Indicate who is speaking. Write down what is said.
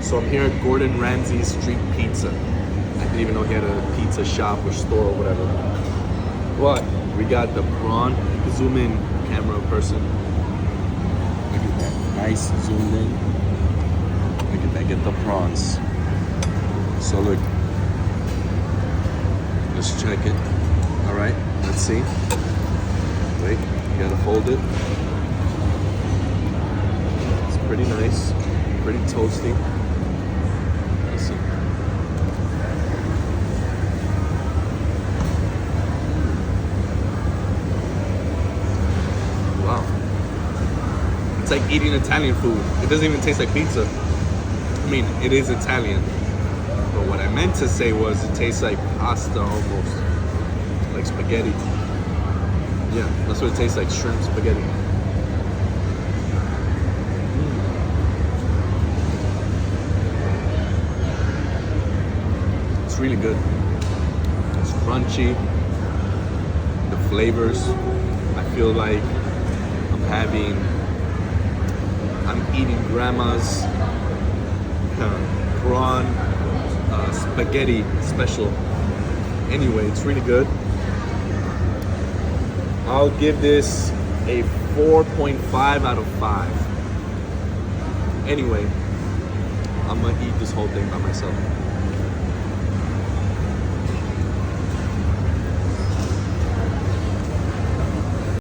Speaker 1: So I'm here at Gordon Ramsay Street Pizza. I didn't even know he had a pizza shop or store or whatever. But we got the prawn. Zoom in, camera person. Look at that. Nice zoomed in. Look at that. Get the prawns. So look. Let's check it. All right. Let's see. Wait. You gotta fold it. It's pretty nice. Pretty toasty. Let's see. Wow. It's like eating Italian food. It doesn't even taste like pizza. I mean, it is Italian. But what I meant to say was it tastes like pasta almost. Like spaghetti. Yeah, that's what it tastes like, shrimp spaghetti. It's really good. It's crunchy. The flavors, I feel like I'm eating grandma's prawn spaghetti special. Anyway, it's really good. I'll give this a 4.5 out of 5. Anyway, I'm gonna eat this whole thing by myself.